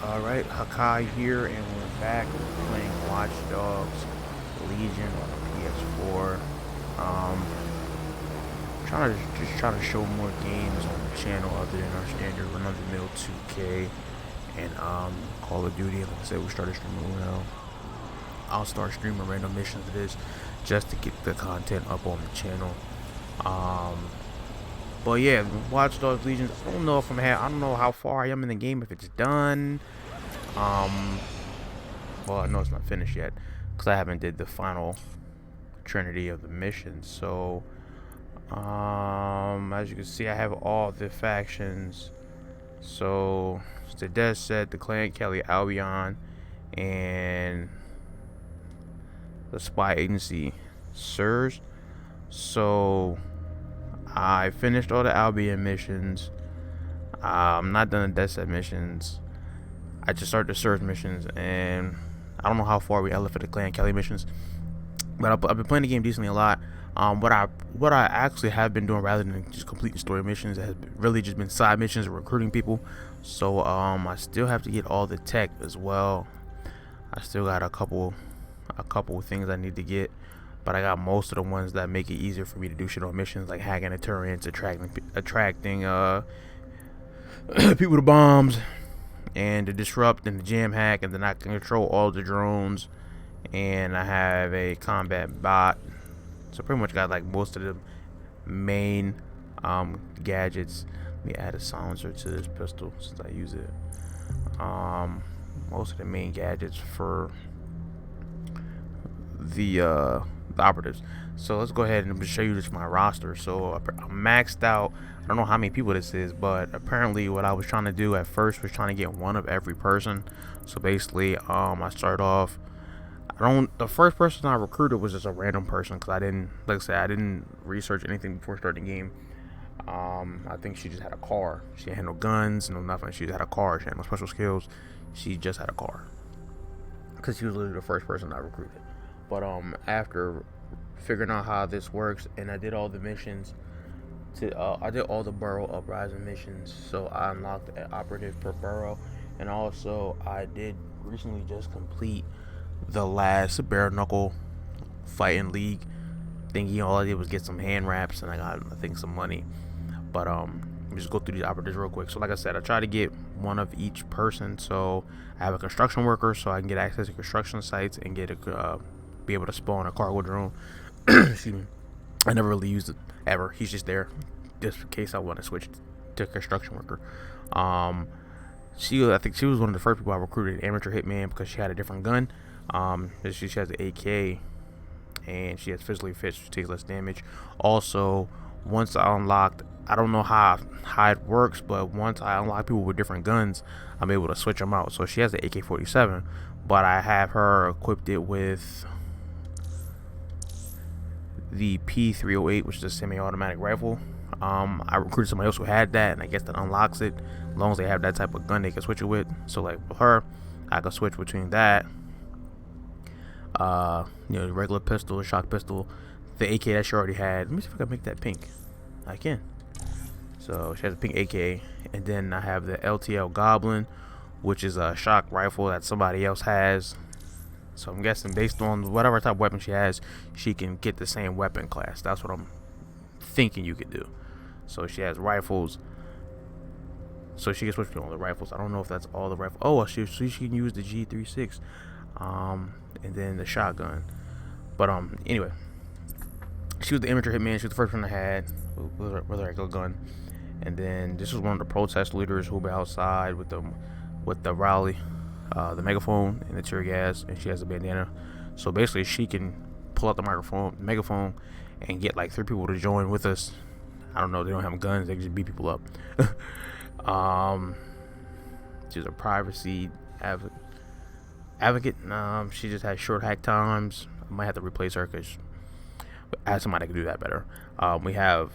Alright, Hakai here, and we're back playing Watch Dogs Legion on the PS4. Um, trying to show more games on the channel other than our standard run-of-the-mill 2K and Call of Duty. Like I said, we started streaming now. I'll start streaming random missions of this just to get the content up on the channel. Um, but yeah, Watch Dogs Legion. I don't know how far I am in the game, if it's done. Um, well, I know it's not finished yet because I haven't did the final trinity of the missions. So, as you can see, I have all the factions. So, it's the Death Set, the Clan Kelly Albion, and the Spy Agency SIRS. So, I finished all the Albion missions. I'm not done the Death Set missions. I just started the SIRS missions, and I don't know how far we are for the Clan Kelly missions, but I've been playing the game decently a lot. What I actually have been doing rather than just completing story missions has really just been side missions and recruiting people. So I still have to get all the tech as well. I still got a couple things I need to get, but I got most of the ones that make it easier for me to do shit on missions, like hacking the turrets, attracting people to bombs, and to disrupt and to jam hack, and then I can control all the drones, and I have a combat bot. So pretty much got like most of the main gadgets. Let me add a silencer to this pistol since I use it. Most of the main gadgets for the operatives. So let's go ahead and show you this my roster. So I'm maxed out. I don't know how many people this is, but apparently what I was trying to do at first was trying to get one of every person. So basically, I started off. The first person I recruited was just a random person because I didn't, like I said, I didn't research anything before starting the game. I think she just had a car. She had no guns, no nothing. She just had a car. She had no special skills. She just had a car because she was literally the first person I recruited. But after figuring out how this works, and I did all the missions. I did all the Burrow Uprising missions, so I unlocked an operative per Burrow, and also I did recently just complete the last bare knuckle fighting league thingy. All I did was get some hand wraps, and I got, I think, some money. But let me just go through these operatives real quick. So like I said, I try to get one of each person. So I have a construction worker, so I can get access to construction sites and get be able to spawn a cargo drone. Excuse me. I never really used it ever. He's just there just in case I want to switch to construction worker. I think she was one of the first people I recruited, amateur hitman, because she had a different gun. She has an AK, and she has physically fit, she takes less damage. Also, once I unlocked, I don't know how it works, but once I unlock people with different guns, I'm able to switch them out. So she has the AK-47, but I have her equipped it with the P308, which is a semi-automatic rifle. I recruited somebody else who had that, and I guess that unlocks it. As long as they have that type of gun, they can switch it with. So like with her, I can switch between that, the regular pistol, shock pistol, the AK that she already had. Let me see if I can make that pink. I can. So she has a pink AK, and then I have the LTL Goblin, which is a shock rifle that somebody else has. So I'm guessing based on whatever type of weapon she has, she can get the same weapon class. That's what I'm thinking you could do. So she has rifles. So she can switch between all the rifles. I don't know if that's all the rifles. Oh, she can use the G36, and then the shotgun. But anyway, she was the amateur hitman. She was the first one I had with a regular gun. And then this was one of the protest leaders who were outside with the rally, the megaphone and the tear gas, and she has a bandana. So basically, she can pull out the megaphone, and get like 3 people to join with us. I don't know. They don't have guns. They can just beat people up. She's a privacy advocate. She just has short hack times. I might have to replace her because I have somebody that can do that better. We have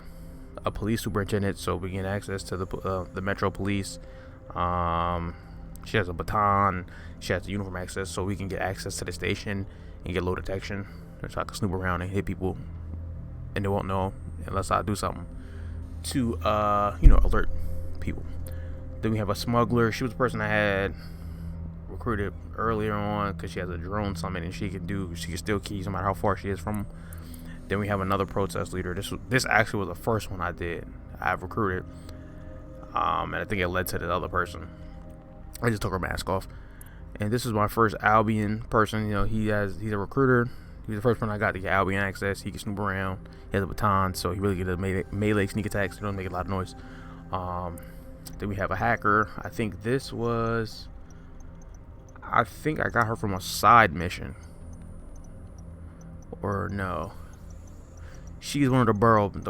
a police superintendent, so we get access to the Metro Police. She has a baton. She has the uniform access, so we can get access to the station and get low detection. So I can snoop around and hit people, and they won't know unless I do something to alert people. Then we have a smuggler. She was the person I had recruited earlier on because she has a drone summon and she can steal keys no matter how far she is from them. Then we have another protest leader. This actually was the first one I've recruited, and I think it led to the other person. I just took her mask off, and this is my first Albion person. You know, he's a recruiter. He's the first one I got to get Albion access. He can snoop around. He has a baton, so he really gets a melee sneak attacks. He don't make a lot of noise. Then we have a hacker. I think I got her from a side mission. Or no. She's one of the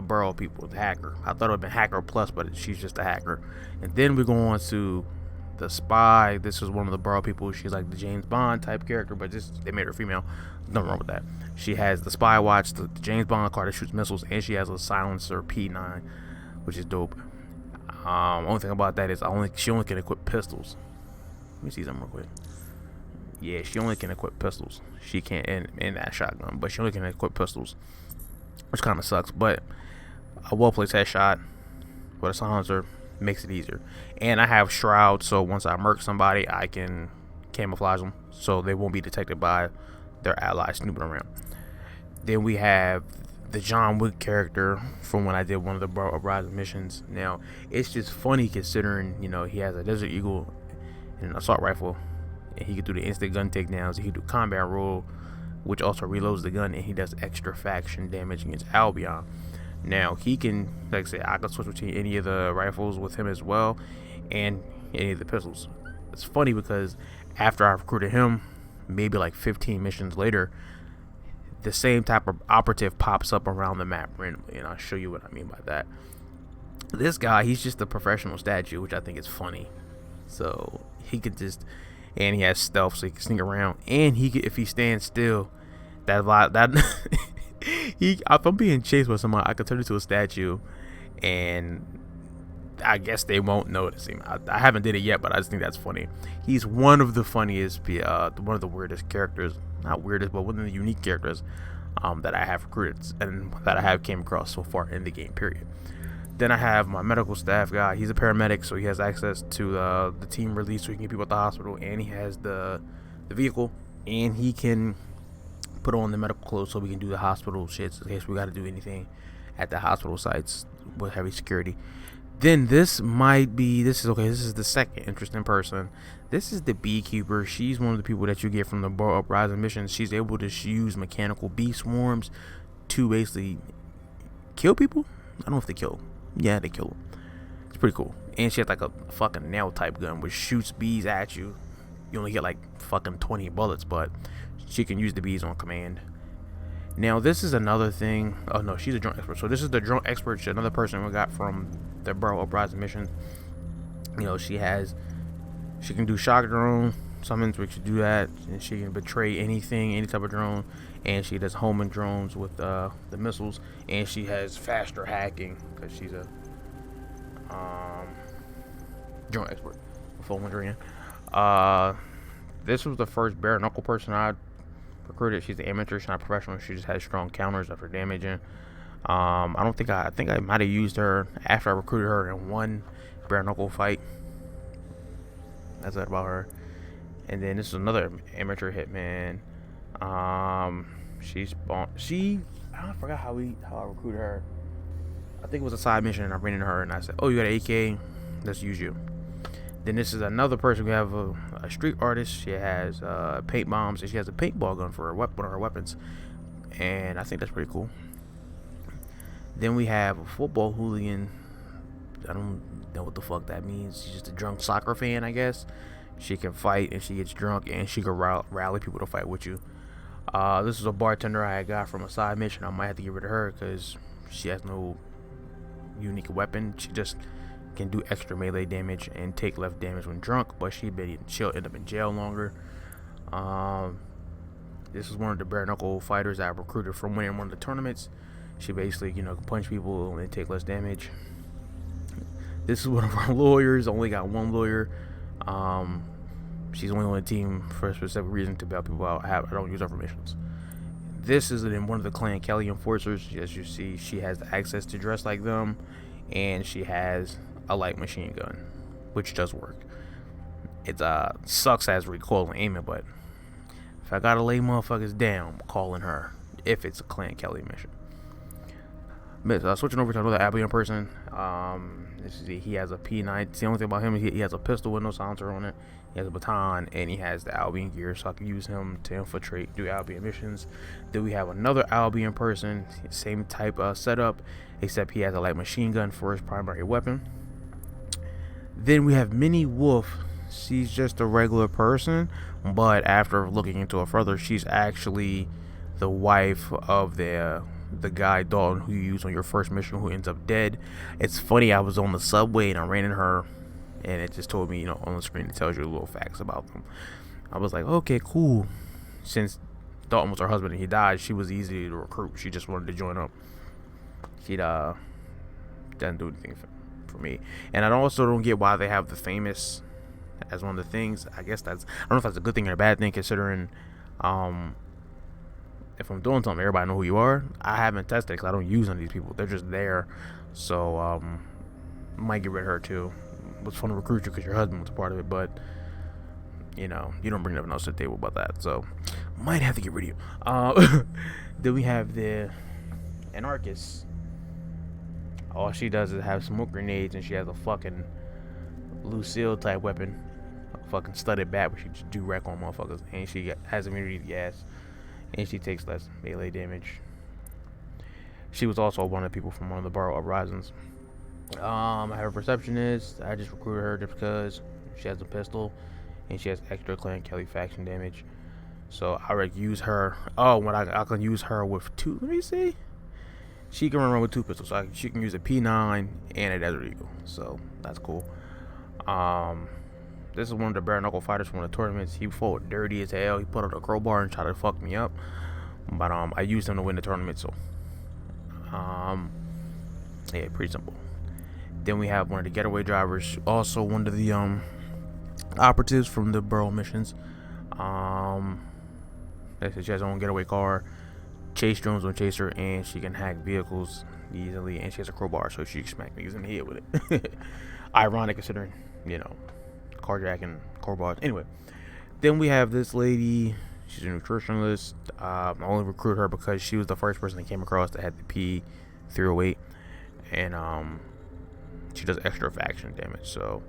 Burrow people, the hacker. I thought it would have been Hacker Plus, but she's just a hacker. And then we go on to the spy. This is one of the Burrow people. She's like the James Bond type character, but they made her female. Nothing wrong with that. She has the spy watch, the James Bond car that shoots missiles, and she has a silencer P9, which is dope. Only thing about that is she only can equip pistols. Let me see something real quick. Yeah, she only can equip pistols. She can't in that shotgun, but she only can equip pistols, which kind of sucks. But a well-placed headshot with a silencer makes it easier. And I have Shroud, so once I murk somebody, I can camouflage them so they won't be detected by their allies snooping around. Then we have the John Wick character from when I did one of the Uprising missions. Now, it's just funny considering, you know, he has a Desert Eagle and an assault rifle, and he can do the instant gun takedowns. He can do combat roll, which also reloads the gun, and he does extra faction damage against Albion. Now, he can, like I said, I can switch between any of the rifles with him as well, and any of the pistols. It's funny because after I recruited him, maybe like 15 missions later, the same type of operative pops up around the map randomly, and I'll show you what I mean by that. This guy, he's just a professional statue, which I think is funny. So he could just, and he has stealth, so he can sneak around, and if he stands still, if I'm being chased by somebody, I could turn into a statue, and I guess they won't notice him. I haven't did it yet, but I just think that's funny. He's one of the funniest, one of the weirdest characters. Not weirdest, but one of the unique characters that I have recruited and that I have came across so far in the game, period. Then I have my medical staff guy. He's a paramedic, so he has access to the team release, so he can get people at the hospital, and he has the vehicle, and he can put on the medical clothes so we can do the hospital shit in case we got to do anything at the hospital sites with heavy security. Then this is the second interesting person. This is the beekeeper. She's one of the people that you get from the Burrow Uprising missions. She's able to use mechanical bee swarms to basically kill people. I don't know if they kill. Yeah, they kill them. It's pretty cool. And she has like a fucking nail type gun which shoots bees at you. You only get like fucking 20 bullets, but she can use the bees on command. Now this is another thing. Oh no, she's a drone expert. So this is the drone expert. She's another person we got from the Burrow Uprising mission. You know, she can do shock drone summons, which can do that, and she can betray anything, any type of drone, and she does homing drones with the missiles, and she has faster hacking because she's a drone expert. For wondering, this was the first bare knuckle person I recruited. She's an amateur, she's not a professional. She just has strong counters after damaging. I think I might have used her after I recruited her in one bare knuckle fight. That's that about her. And then this is another amateur hitman. I forgot how I recruited her. I think it was a side mission, and I ran into her and I said, "Oh, you got an AK? Let's use you." Then this is another person. We have a street artist. She has paint bombs, and she has a paintball gun for one of her weapons, and I think that's pretty cool. Then we have a football hooligan. I don't know what the fuck that means. She's just a drunk soccer fan, I guess. She can fight and she gets drunk, and she can rally people to fight with you. This is a bartender I got from a side mission. I might have to get rid of her because she has no unique weapon. She just can do extra melee damage and take less damage when drunk, but she'll end up in jail longer. This is one of the bare knuckle fighters I recruited from winning one of the tournaments. She basically, can punch people and take less damage. This is one of our lawyers. Only got one lawyer. She's only on the team for a specific reason to bail people out. I don't use her for missions. This is in one of the Clan Kelly enforcers. As you see, she has the access to dress like them, and she has a light machine gun, which does work. It sucks as recoil and aiming, but if I gotta lay motherfuckers down, I'm calling her. If it's a Clan Kelly mission. Switching over to another Albion person. He has a P9. The only thing about him is he has a pistol with no silencer on it. He has a baton, and he has the Albion gear, so I can use him to infiltrate, do Albion missions. Then we have another Albion person, same type of setup, except he has a light machine gun for his primary weapon. Then we have Minnie Wolf. She's just a regular person, but after looking into it further, she's actually the wife of the guy Dalton who you use on your first mission, who ends up dead. It's funny, I was on the subway and I ran into her, and it just told me, on the screen, it tells you little facts about them. I was like, okay, cool. Since Dalton was her husband and he died, she was easy to recruit. She just wanted to join up. She didn't do anything for me. And I also don't get why they have the famous as one of the things. I guess I don't know if that's a good thing or a bad thing, considering if I'm doing something, everybody know who you are. I haven't tested because I don't use any of these people. They're just there. So might get rid of her too. It was fun to recruit you because your husband was a part of it, but you don't bring nothing else to the table about that. So might have to get rid of you. Then we have the Anarchist. All she does is have smoke grenades, and she has a fucking Lucille type weapon, a fucking studded bat where she just do wreck on motherfuckers, and she has immunity to gas, and she takes less melee damage. She was also one of the people from one of the Borrow Uprisings. I have a receptionist. I just recruited her just because she has a pistol, and she has extra Clan Kelly faction damage. So I would use her. Oh, when I can use her with two. Let me see. She can run around with two pistols. So she can use a P9 and a Desert Eagle. So that's cool. This is one of the bare knuckle fighters from the tournaments. He fought dirty as hell. He put out a crowbar and tried to fuck me up. But I used him to win the tournament. So yeah, pretty simple. Then we have one of the getaway drivers, also one of the operatives from the Burrow missions. She has her own getaway car. Chase drones will chase her, and she can hack vehicles easily, and she has a crowbar, so she can smack niggas in the head with it. Ironic considering, carjacking crowbars. Anyway, then we have this lady. She's a nutritionalist. I only recruited her because she was the first person that came across that had the P308, and she does extra faction damage. So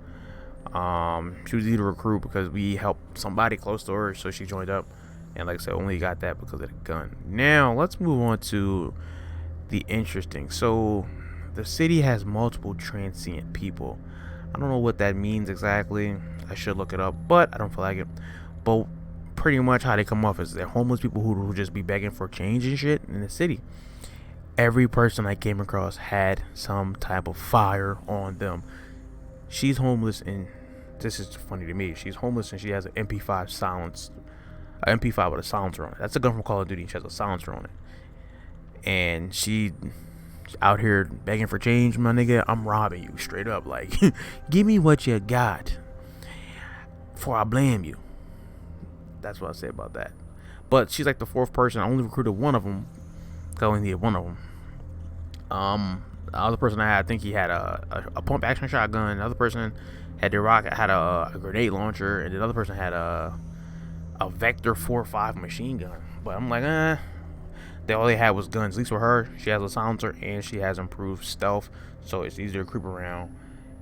she was easy to recruit because we helped somebody close to her, so she joined up. And like I said, only got that because of the gun. Now, let's move on to the interesting. So, the city has multiple transient people. I don't know what that means exactly. I should look it up, but I don't feel like it. But pretty much how they come off is they're homeless people who just be begging for change and shit in the city. Every person I came across had some type of fire on them. She's homeless, and this is funny to me. She's homeless and she has an MP5 silenced. An MP5 with a silencer on it. That's a gun from Call of Duty. She has a silencer on it. And she out here begging for change, my nigga. I'm robbing you straight up. Like, give me what you got before I blame you. That's what I say about that. But she's like the fourth person. I only recruited one of them. I only needed one of them. The other person I had, I think he had a pump action shotgun. The other person had a grenade launcher, and the other person had a Vector 4.5 machine gun. But I'm like, all they had was guns. At least with her, she has a silencer and she has improved stealth, so it's easier to creep around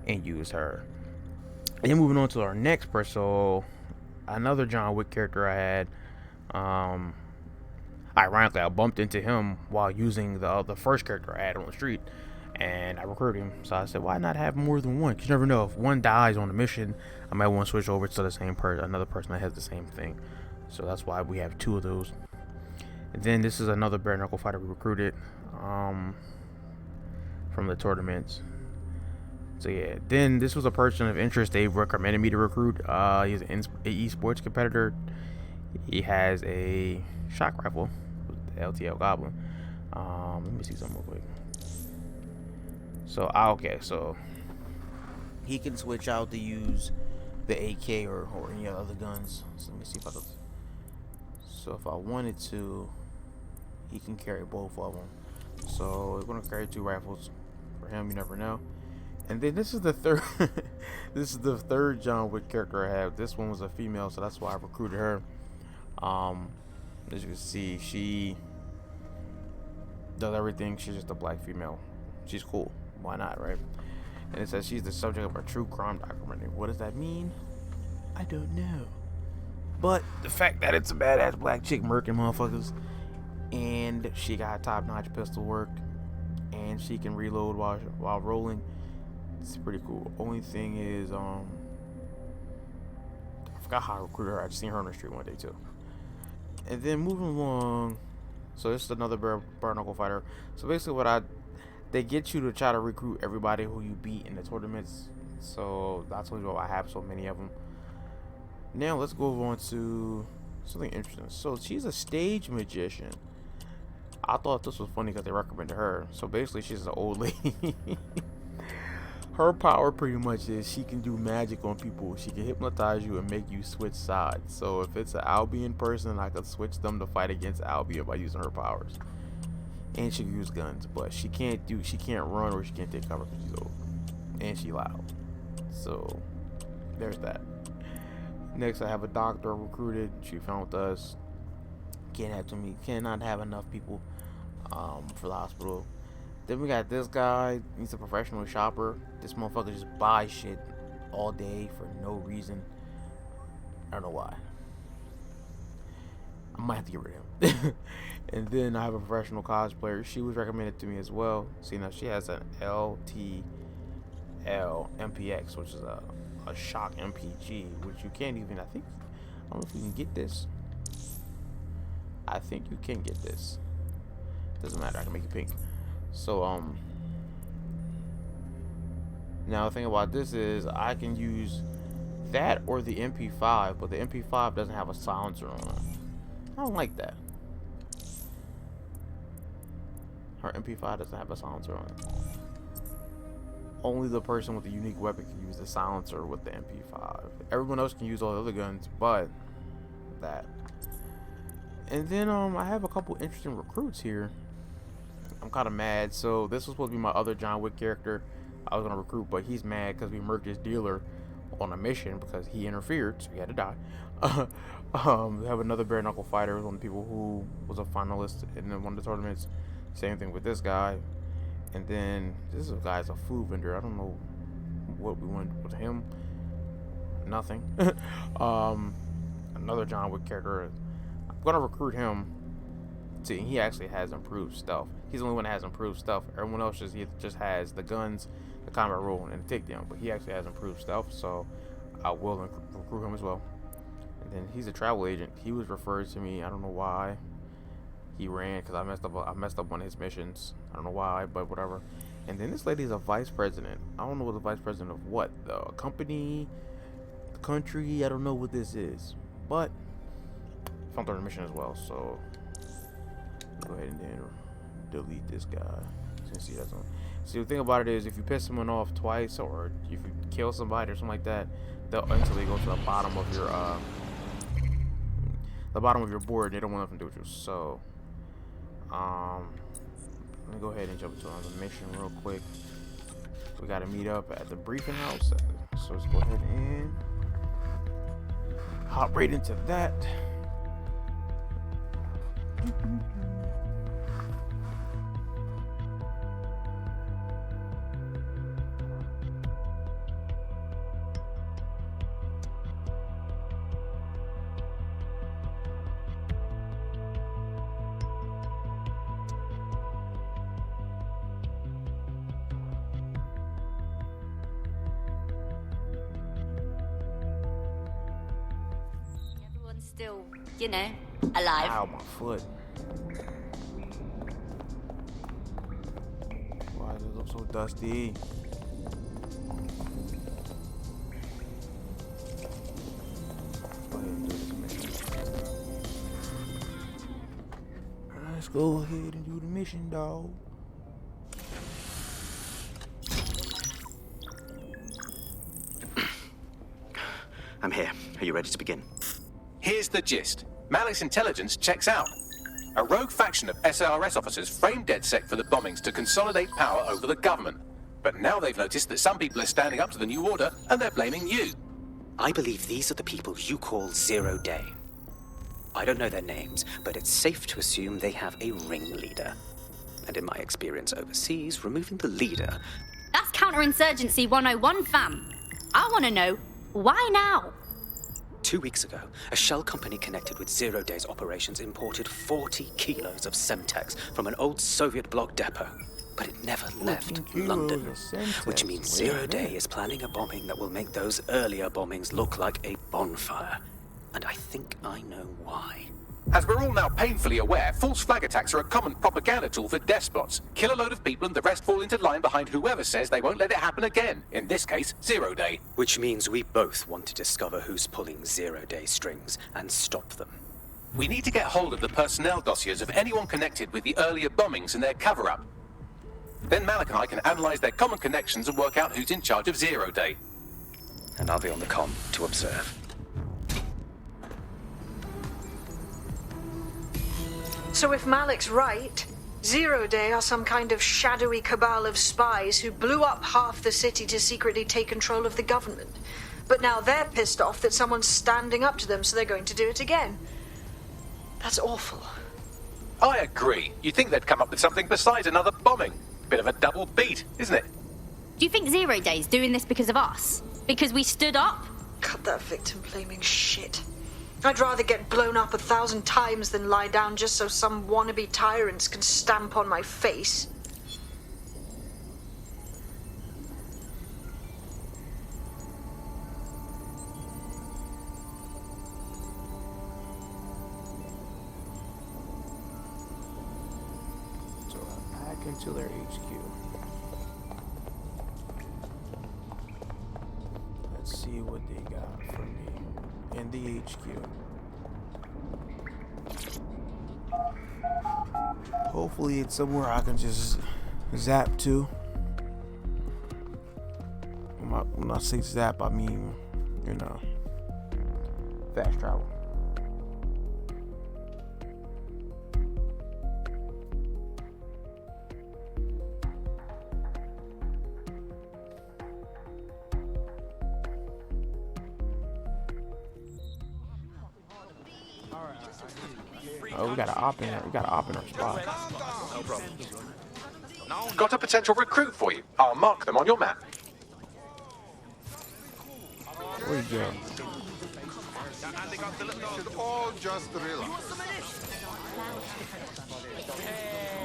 and use her. And then moving on to our next person, so another John Wick character I had. Ironically, I bumped into him while using the first character I had on the street, and I recruited him. So I said, why not have more than one? Because you never know, if one dies on the mission, I might want to switch over to the same person, another person that has the same thing. So that's why we have two of those. And then this is another bare knuckle fighter we recruited from the tournaments. So yeah, then this was a person of interest they recommended me to recruit. He's an esports competitor. He has a shock rifle with the LTL Goblin. Let me see something real quick. So so he can switch out to use the AK or any other guns. So let me see if I could. So if I wanted to, he can carry both of them. So we're gonna carry two rifles for him. You never know. And then this is the third this is the third John Wick character I have. This one was a female, so that's why I recruited her. As you can see, she does everything. She's just a black female. She's cool. Why not, right? And it says she's the subject of a true crime documentary. What does that mean? I don't know. But the fact that it's a badass black chick murking motherfuckers, and she got top-notch pistol work, and she can reload while rolling, it's pretty cool. Only thing is, I forgot how I recruited her. I just seen her on the street one day too. And then moving along, so this is another bare knuckle fighter. So basically, they get you to try to recruit everybody who you beat in the tournaments. So that's why I have so many of them. Now let's go on to something interesting. So she's a stage magician. I thought this was funny because they recommended her. So basically, she's an old lady. Her power pretty much is she can do magic on people. She can hypnotize you and make you switch sides. So if it's an Albion person, I could switch them to fight against Albion by using her powers. And she can use guns, but she can't run or she can't take cover because she's old. And she loud. So there's that. Next, I have a doctor recruited. She found with us. Cannot have enough people for the hospital. Then we got this guy. He's a professional shopper. This motherfucker just buys shit all day for no reason. I don't know why. I might have to get rid of him. And then I have a professional cosplayer. She was recommended to me as well. Seeing that she has an LTL MPX, which is a shock MPG, which you can't even. I don't know if you can get this. I think you can get this. Doesn't matter. I can make it pink. So now the thing about this is I can use that or the MP5, but the MP5 doesn't have a silencer on it. I don't like that. Her MP5 doesn't have a silencer on it. Only the person with the unique weapon can use the silencer with the MP5. Everyone else can use all the other guns, but that. And then I have a couple interesting recruits here. I'm kind of mad. So this was supposed to be my other John Wick character I was gonna recruit, but he's mad because we murked his dealer on a mission because he interfered, so he had to die. We have another bare knuckle fighter, one of the people who was a finalist in one of the tournaments. Same thing with this guy. And then this guy's a food vendor. I don't know what we want with him. Nothing. Another John Wick character. I'm gonna recruit him. See, he actually has improved stealth. He's the only one that has improved stealth. Everyone else just has the guns, the combat roll, and the takedown. But he actually has improved stealth, so I will recruit him as well. And then he's a travel agent. He was referred to me. I don't know why. He ran because I messed up one of his missions. I don't know why, but whatever. And then this lady's a vice president. I don't know what the vice president of what though. A company, the country. I don't know what this is. But I found her in a mission as well. So go ahead and then delete this guy. Since he doesn't. See, the thing about it is, if you piss someone off twice, or if you kill somebody or something like that, they'll instantly go to the bottom of your board. They don't want nothing to do with you. So. Let me go ahead and jump into another mission real quick. We gotta meet up at the briefing house. So let's go ahead and hop right into that. Still, alive. Ow, my foot. Why does it look so dusty? Let's go ahead and do the mission, dog. I'm here. Are you ready to begin? Here's the gist. Malik's intelligence checks out. A rogue faction of SARS officers framed DedSec for the bombings to consolidate power over the government. But now they've noticed that some people are standing up to the new order and they're blaming you. I believe these are the people you call Zero Day. I don't know their names, but it's safe to assume they have a ringleader. And in my experience overseas, removing the leader... That's counterinsurgency 101, fam. I want to know, why now? 2 weeks ago, a shell company connected with Zero Day's operations imported 40 kilos of Semtex from an old Soviet bloc depot. But it never left London, which means Zero Day is planning a bombing that will make those earlier bombings look like a bonfire. And I think I know why. As we're all now painfully aware, false flag attacks are a common propaganda tool for despots. Kill a load of people and the rest fall into line behind whoever says they won't let it happen again. In this case, Zero Day. Which means we both want to discover who's pulling Zero Day strings and stop them. We need to get hold of the personnel dossiers of anyone connected with the earlier bombings and their cover-up. Then Malik and I can analyze their common connections and work out who's in charge of Zero Day. And I'll be on the comm to observe. So if Malik's right, Zero Day are some kind of shadowy cabal of spies who blew up half the city to secretly take control of the government. But now they're pissed off that someone's standing up to them, so they're going to do it again. That's awful. I agree. You'd think they'd come up with something besides another bombing. Bit of a double beat, isn't it? Do you think Zero Day's doing this because of us? Because we stood up? Cut that victim-blaming shit. I'd rather get blown up 1,000 times than lie down just so some wannabe tyrants can stamp on my face. So back into their HQ. Let's see what they got for me in the HQ. Hopefully it's somewhere I can just zap to. When I say zap, I mean, you know, fast travel. Oh, we got an op in there. We got an op in our spot. No problem. Got a potential recruit for you. I'll mark them on your map. Where you go? Should all just relax.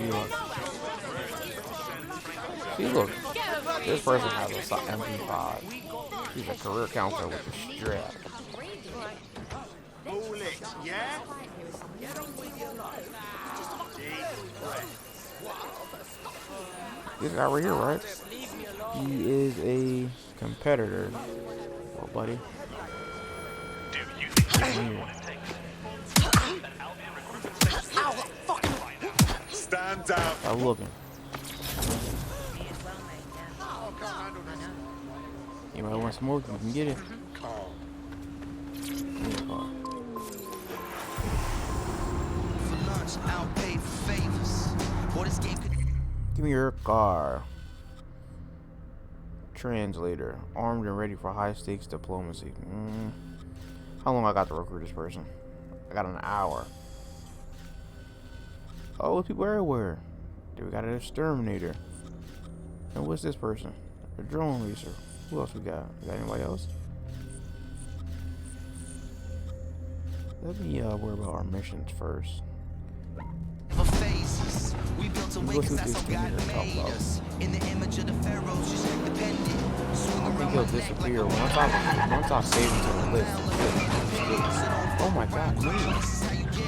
You look. See, look. This person has a MP5. He's a career counselor with a strap. Bullets, yeah? This guy right here, right? He is a competitor. Oh, buddy. Stand down. Stop looking. You might want some more, you can get it. Give me your car. Translator. Armed and ready for high stakes diplomacy. How long I got to recruit this person? I got an hour. Oh, there's people everywhere. Then we got an exterminator. And what's this person? A drone racer. Who else we got? We got anybody else? Let me worry about our missions first. We built a way Let's 'cause see that's what how this God thing is made about. us. In the image of the pharaohs, just independent. Swing I think around he'll my neck like disappear a once I save him to the list. Oh my god,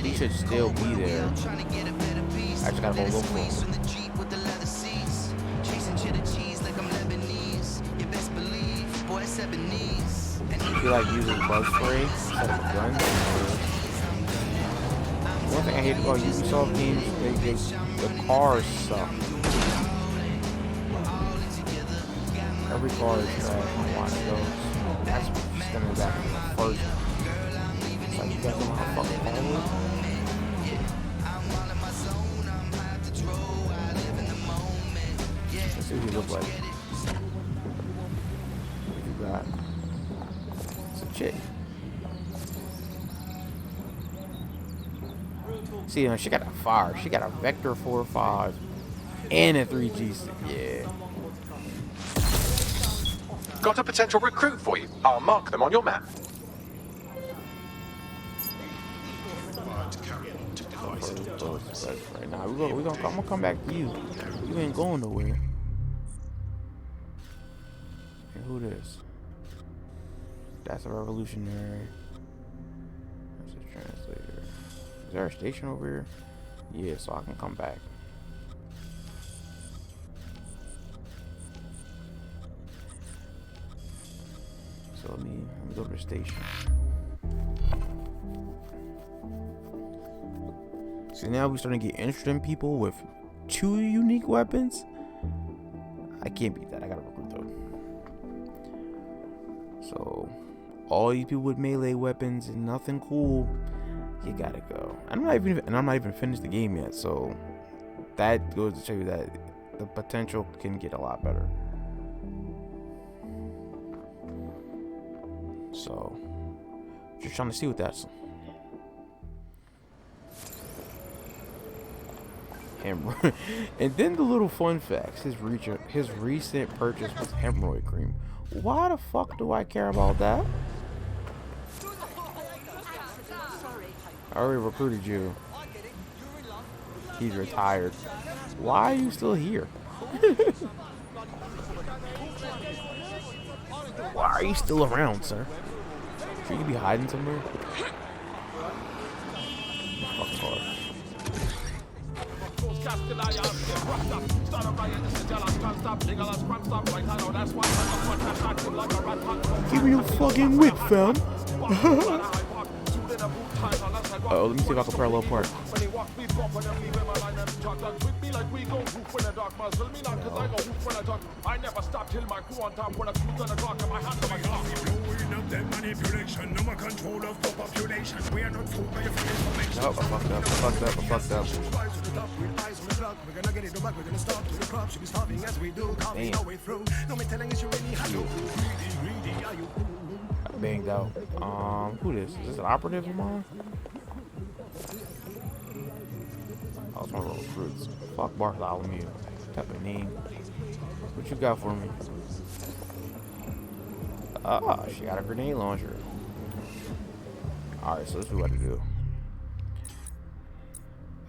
he should still be there. I just gotta go look for him. in the Jeep with the leather seats. Chasing cheddar cheese like I'm Lebanese. You best believe, boy, it's Ebonese. And If you like using bug spray instead of guns. One thing I hate about Ubisoft games, the cars suck. Every car is trash on watch those. That's stemming back from the first one. It's like you guys don't know how fucking car works. Let's see what he looks like. See, you know, she got a fire. She got a Vector 4.5 and a 3G. Yeah. Got a potential recruit for you. I'll mark them on your map. Right now, I'm gonna come back to you. You ain't going nowhere. And who this? That's a revolutionary. That's a translator. Is there a station over here? Yeah, so I can come back. So let me go to the station. So now we're starting to get interesting people with 2 unique weapons. I can't beat that. I gotta recruit though. So all these people with melee weapons and nothing cool, you gotta go. I'm not even finished the game yet. So that goes to show you that the potential can get a lot better. So just trying to see what that's. And then the little fun facts. His recent purchase was hemorrhoid cream. Why the fuck do I care about that? I already recruited you. He's retired. Why are you still here? Why are you still around, sir? Should you be hiding somewhere? Fucking hard. Give me your fucking whip, fam. Oh, let me see if I can parallel park. Oh, I fucked up. Damn. Banged out. Who this? Is this an operative of mine? Oh, it's one of those recruits. Fuck Bartholomew. Type of name. What you got for me? She got a grenade launcher. Alright, so this is what I do.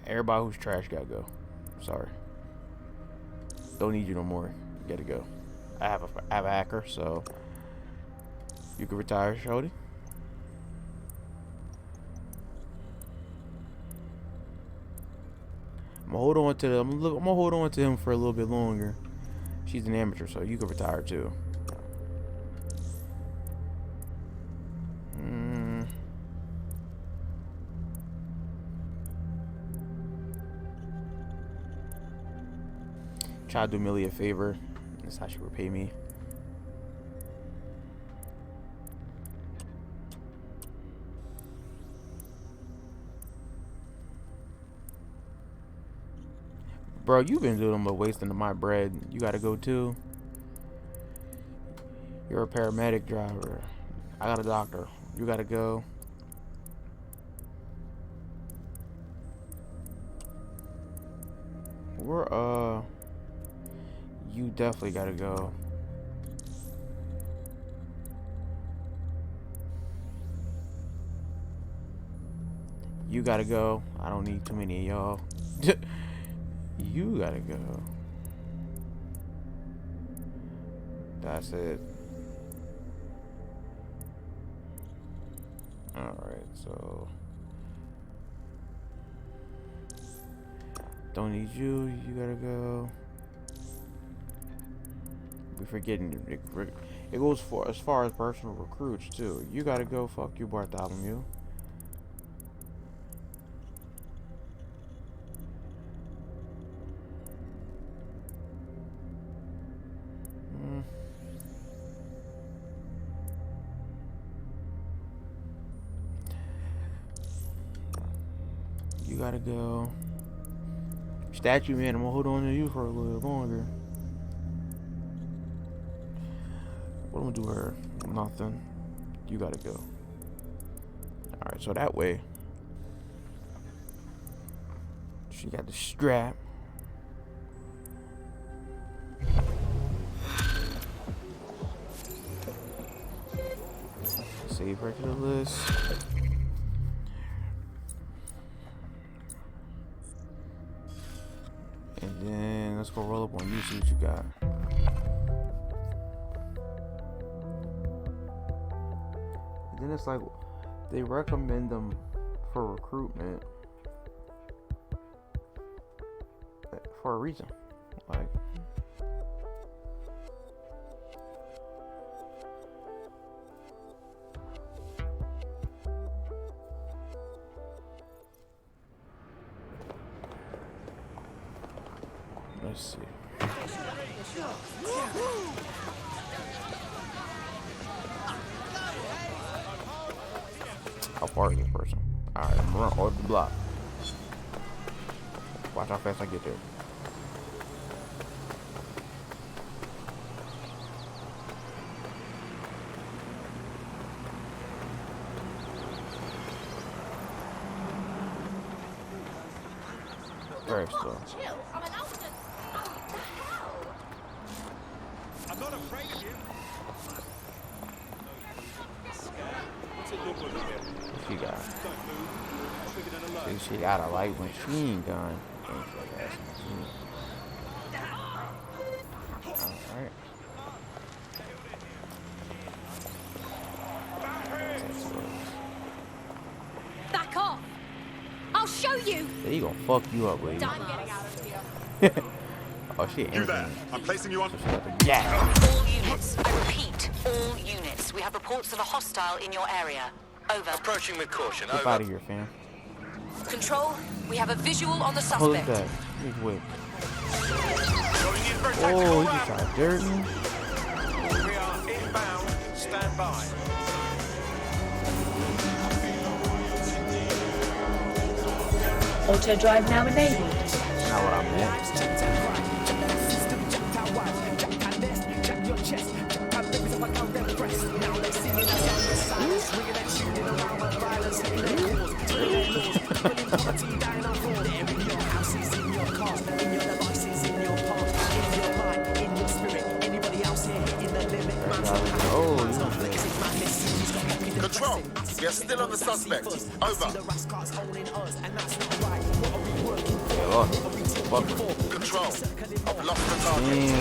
Everybody who's trash gotta go. Sorry. Don't need you no more. You gotta go. I have a hacker, so you can retire, Shody. I'm gonna hold on to him for a little bit longer. She's an amateur, so you can retire too. Try to do Millie a favor. That's how she repay me. Bro, you've been doing but wasting my bread. You gotta go too. You're a paramedic driver. I got a doctor. You gotta go. You definitely gotta go. You gotta go. I don't need too many of y'all. You gotta go. That's it. Alright, so don't need you. You gotta go. We forgetting it goes for as far as personal recruits too. You gotta go. Fuck you, Bartholomew. You gotta go. Statue man, I'm gonna hold on to you for a little longer. What am I gonna do her? Nothing. You gotta go. Alright, so that way She got the strap. Save regular list. And then let's go roll up on you, see what you got. And then it's like they recommend them for recruitment for a reason. Like, let's see. How far is this person? Alright, I'm gonna run over the block. Watch how fast I get there. Very slow. I'm not afraid of you. She got. She got a light machine gun. Alright. Back off! I'll show you! He gonna fuck you up, lady. I'm getting out of here. Oh shit. You there. I'm placing you on. Yeah. All units, I repeat, all units. We have reports of a hostile in your area. Over. Approaching with caution. Get Over. out of here, fam. Control, we have a visual on the Hold suspect. that. Wait, wait. Going in for a tactical Oh, he wrap. just tried to dirt me. We are inbound. Stand by. Auto drive now enabled. Not what I meant. Control. We are still on the suspect. Over. Control. I've lost the target.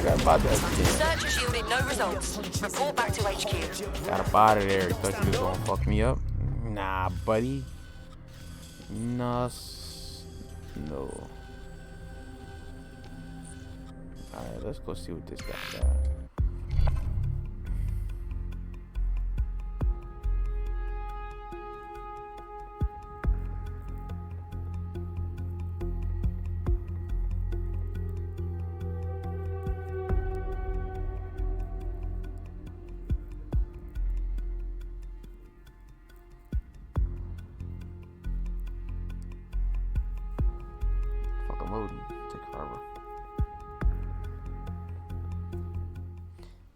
Got about that. Search has yielded no results. Report back to HQ. Got up out of there. You thought you was gonna fuck me up? Nah, buddy. No. Alright, let's go see what this guy got. Fucking loading. Take forever.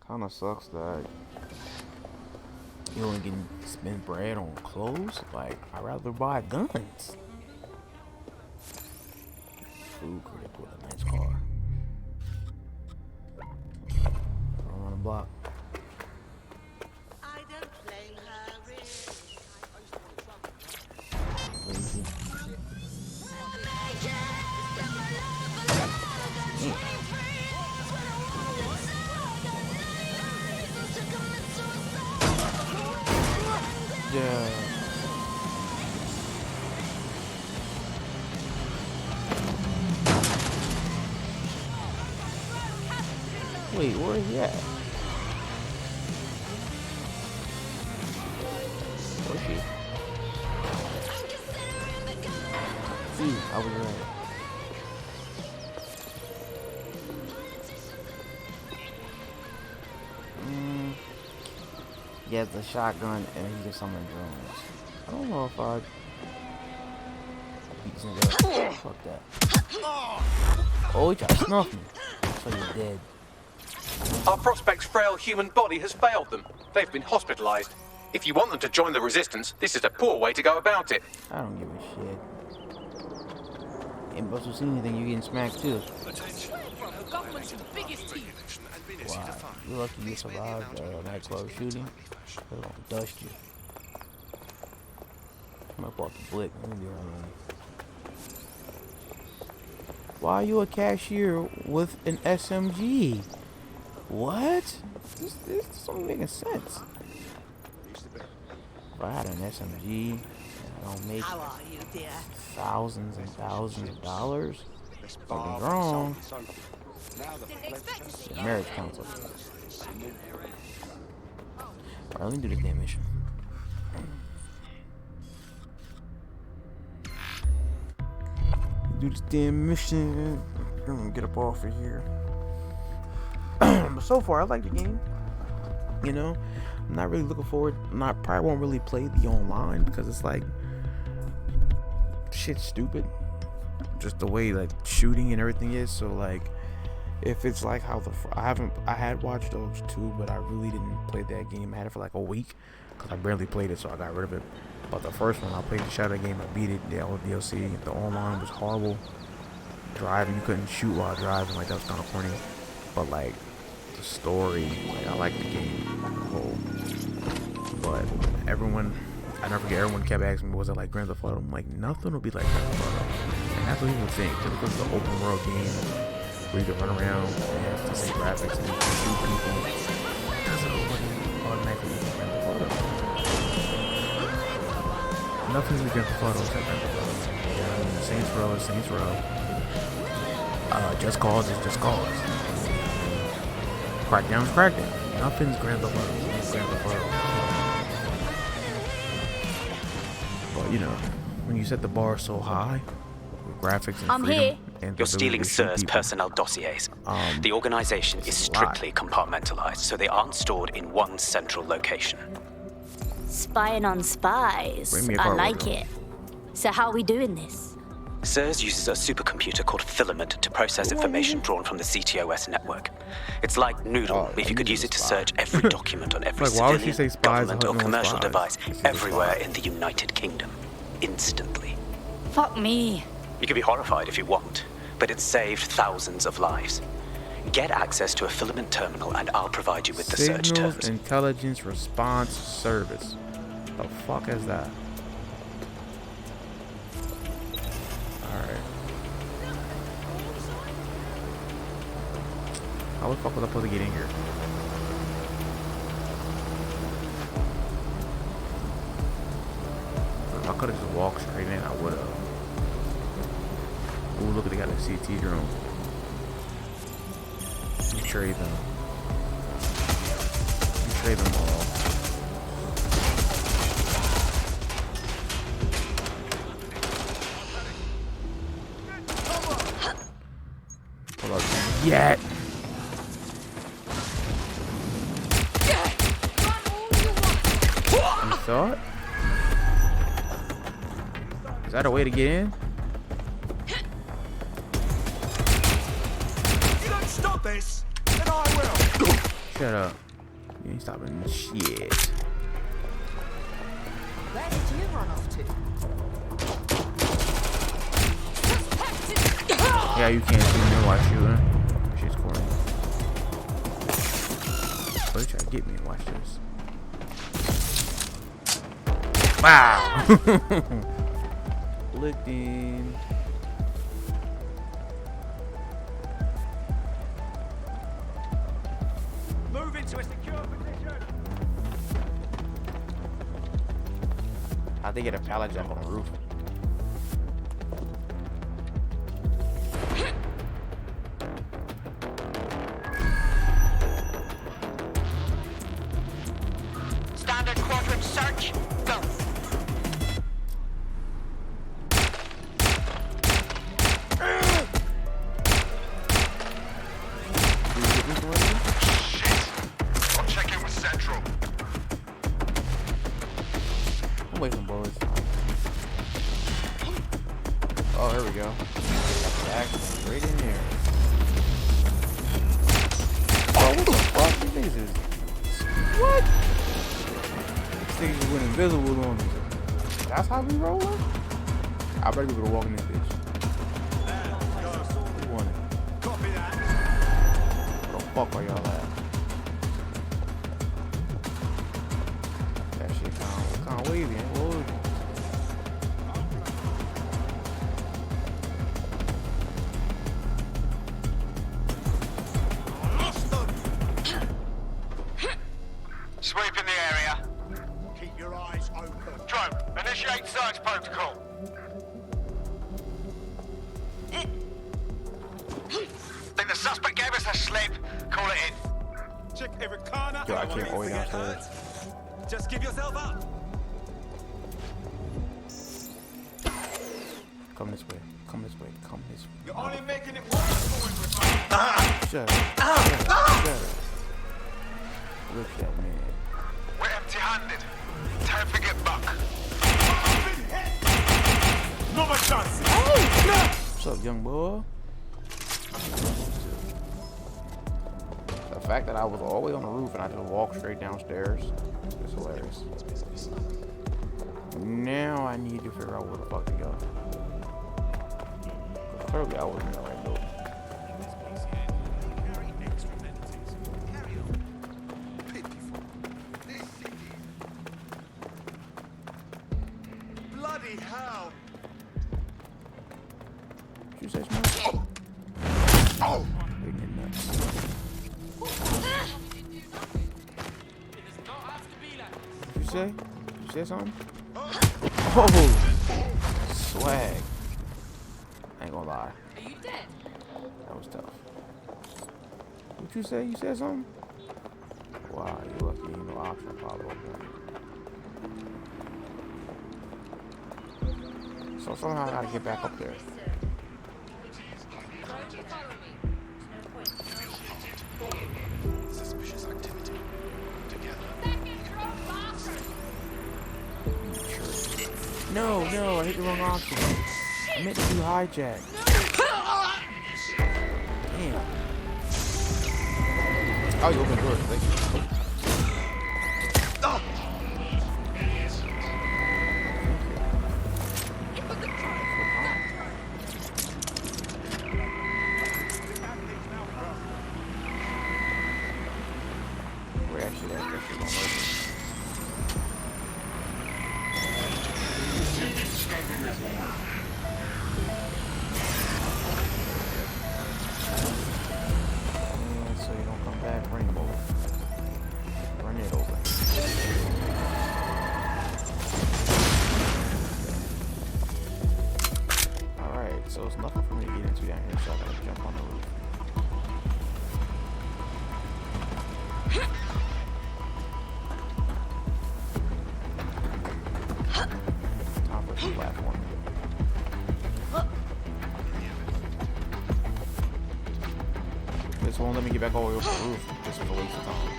Kinda sucks that you only can spend bread on clothes. Like, I'd rather buy guns. Food critic with a nice car. I'm on the block. Lazy. Yeah. Wait, where is he at? Where's she? See, I was right. He has the shotgun and he can summon drones. I don't know if I beat this nigga up. Fuck that. Oh, he tried to snuff me. So you're dead. Our prospect's frail human body has failed them. They've been hospitalized. If you want them to join the resistance, this is a poor way to go about it. I don't give a shit. Ain't supposed to see anything, you getting smacked too. Wow, you're lucky you survived a nightclub shooting. They're gonna dust you. I'm gonna walk the blick. Let me be right. Why are you a cashier with an SMG? What? This doesn't make sense. If I had an SMG and I don't make thousands and thousands of dollars, something's wrong. The marriage council. Alright, let me do this damn mission. Do this damn mission. I'm gonna get up off of here. But so far, I like the game. You know, I'm not really looking forward. Probably won't really play the online because it's like shit's stupid. Just the way like shooting and everything is. So like, if it's like how I had Watch Dogs 2, but I really didn't play that game. I had it for like a week because I barely played it, so I got rid of it. But the first one, I played the Shadow game. I beat it. The DLC, the online was horrible. Driving, you couldn't shoot while driving. Like that was kind of corny. But like the story, like I like the game whole. But everyone, I never forget. Everyone kept asking me, was it like Grand Theft Auto? I'm like, nothing will be like Grand Theft Auto. And that's what people think. Just because it's an open world game where you can run around and have the same graphics and you can shoot people, doesn't automatically equal Grand Theft Auto. Nothing's like Grand Theft Auto except Grand Theft Auto. Yeah, Saints Row is Saints Row. Just Cause is Just Cause. Crackdown's Crackdown. Nothing's Grand Theft Auto. It's Grand Theft Auto. But you know, when you set the bar so high, with graphics and freedom, and you're stealing SIR's personnel dossiers. The organization is strictly compartmentalized, so they aren't stored in one central location. Spying on spies. I like it. So how are we doing this? SIRS uses a supercomputer called Filament to process information drawn from the CTOS network. It's like Noodle, if you could use it to search every document on every civilian, government or commercial device everywhere in the United Kingdom, instantly. Fuck me. You can be horrified if you want, but it's saved thousands of lives. Get access to a Filament terminal and I'll provide you with the search Signals terms. Intelligence Response Service. The fuck is that? Alright. How the fuck was I supposed to get in here? If I could have just walked straight in, I would have. Ooh, look, they got a CT drone. Trade them. Trade them all. Hold up. Yet. You saw it? Is that a way to get in? You don't stop this, and I will. Shut up. You ain't stopping shit. Where did you run off to? Yeah, you can't see me while shooting. Shit's corny. Oh, you try to get me. Watch this. Wow. Blicked in. Move into a secure position. How'd they get a pallet jack on the roof? Standard quadrant search. Go. I'll check in with Central. I'm waiting for bullets. Oh, here we go. Back straight in here. Oh, invisible on me. That's how we rolling? I better be able to walk in this bitch. Who won it? Where the fuck are y'all at? That shit kind of wavy, ain't it? Sweep in the area. Keep your eyes open. Drone, initiate search protocol. Think the suspect gave us a slip. Call it in. Check every corner. Yo, I can't go way downstairs. Just give yourself up. Come this way. Come this way. Come this way. You're only making it worse for him. Shut up. Shut up. Look at that man. We're empty-handed. Time to get back. No more chance. What's up, young boy? The fact that I was all the way on the roof and I just walked straight downstairs is hilarious. Now I need to figure out where the fuck to go. Clearly I wasn't in the right building. Bloody hell. Did you say something? Oh! Big nuts. Did you say? Did you say something? Oh! Swag. I ain't gonna lie. Are you dead? That was tough. What'd you say? You said something? Wow, you lucky. You no option to follow up on. So somehow I gotta get back up there. Suspicious activity. Together. No, I hit the wrong option. I meant to do hijack. Damn. Oh, you opened the door. Thank you. We're actually at this one. So you don't come back, Rainbow. Run it over. Alright, so it's nothing for me to get into down here, so I gotta jump on the roof. Time for some platform. This won't let me get back all the way over the roof. This was a waste of time.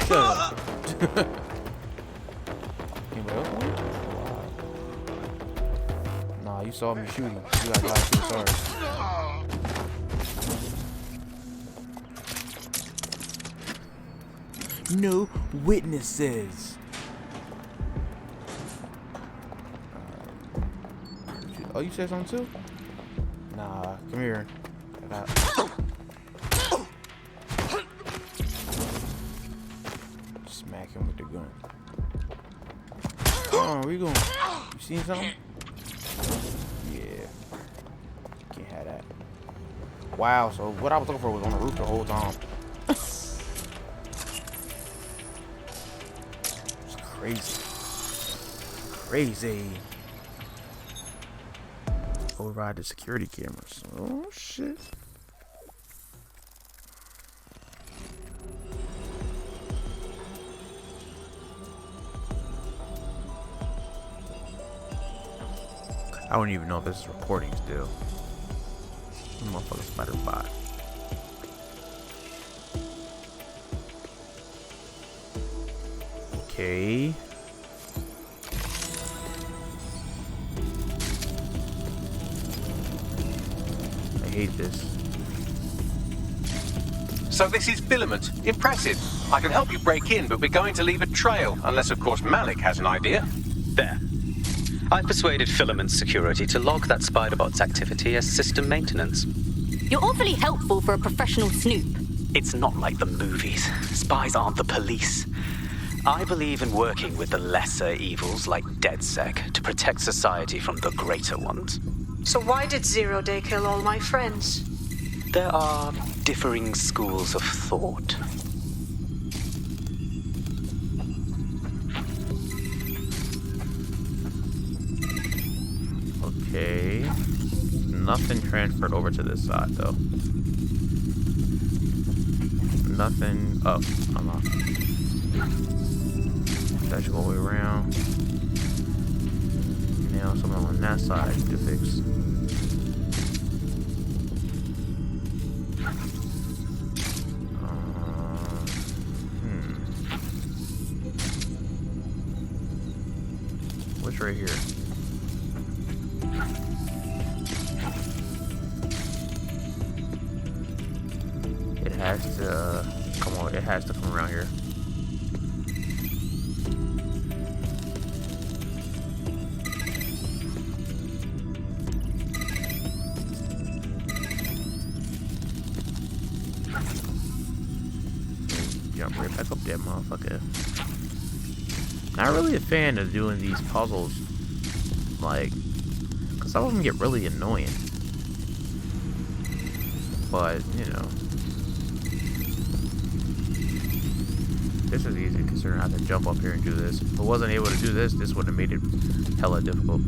Shut up. Anybody else want it? Nah, you saw me shooting. You got live too, sorry. No witnesses. Oh, you said something too? Nah, come here. Smack him with the gun. Come on, where you going? You seen something? Yeah. Can't have that. Wow, so what I was looking for was on the roof the whole time. Crazy. Override the security cameras. Oh shit. I don't even know if this is recording still. Motherfucker's better bot. Okay. hate this. So this is Filament. Impressive. I can help you break in, but we're going to leave a trail, unless of course Malik has an idea. There. I persuaded Filament Security to log that Spiderbot's activity as system maintenance. You're awfully helpful for a professional snoop. It's not like the movies. Spies aren't the police. I believe in working with the lesser evils like DedSec to protect society from the greater ones. So why did Zero Day kill all my friends? There are differing schools of thought. Okay. Nothing transferred over to this side though. Nothing. Oh, I'm off. That should go all the way around. Now something on that side to fix. What's right here? It has to come on. It has to come around here. Jump right back up there, motherfucker. Not really a fan of doing these puzzles, like, cause some of them get really annoying. But you know, this is easy considering I have to jump up here and do this. If I wasn't able to do this, this would have made it hella difficult.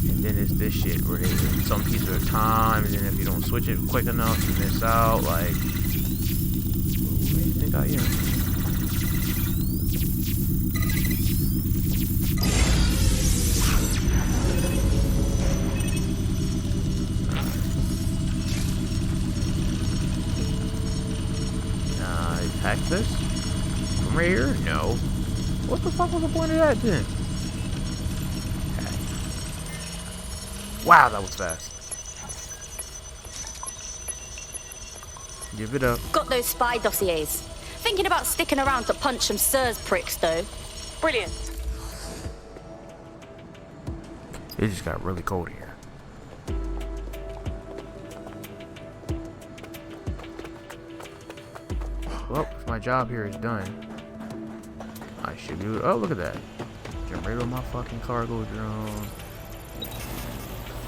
And then it's this shit where some pieces are timed, and if you don't switch it quick enough, you miss out. Like, who do you think I am? Attack this? From right here? No. What the fuck was the point of that then? Okay. Wow, that was fast. Give it up. Got those spy dossiers. Thinking about sticking around to punch some SIRS pricks, though. Brilliant. It just got really cold here. Well, if my job here is done, I should do it. Oh, look at that. Jump right on my fucking cargo drone.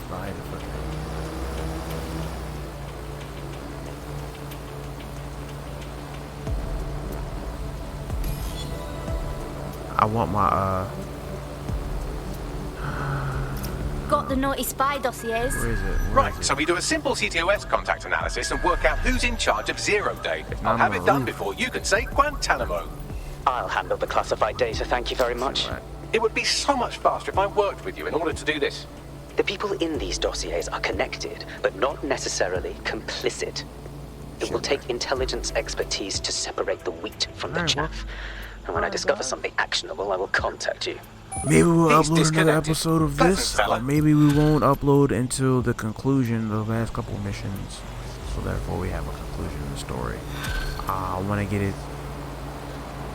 Fly the fucking. I want my, Got the naughty spy dossiers. where is it? Right, so we do a simple CTOS contact analysis and work out who's in charge of Zero Day. I'll have it done before you can say Guantanamo. I'll handle the classified data, thank you very much. Right. It would be so much faster if I worked with you in order to do this. The people in these dossiers are connected, but not necessarily complicit. It will take intelligence expertise to separate the wheat from the chaff. And when I discover something actionable, I will contact you. Maybe we'll He's upload another disconnected. episode of Pleasant this, fella. or maybe we won't upload until the conclusion of the last couple of missions. So therefore we have a conclusion of the story. I want to get it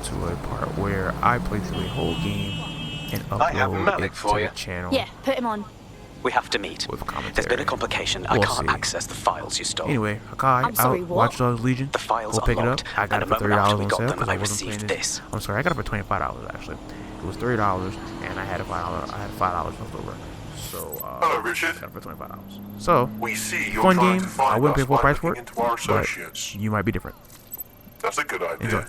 to a part where I play through a whole game and I have upload Malik it for to you. the channel. Yeah, put him on. We have to meet. With commentary. There's been a complication. I We'll can't see. access the files you stole. Anyway, Hakai, I'm sorry, out, what? Watch Dogs Legion. The files Go pick it up. unlocked, I got and it for a moment after $30 we on got sale them, because I I wasn't received playing this. I'm sorry, I got it for $25 actually. It was $30 and I had $5. I had $5 left over. So Hello, Richard. I got it for $25. So We see you're fun trying game. to find I wouldn't pay us full by price for looking it, into our but associates. you might be different. That's a good idea. Enjoy.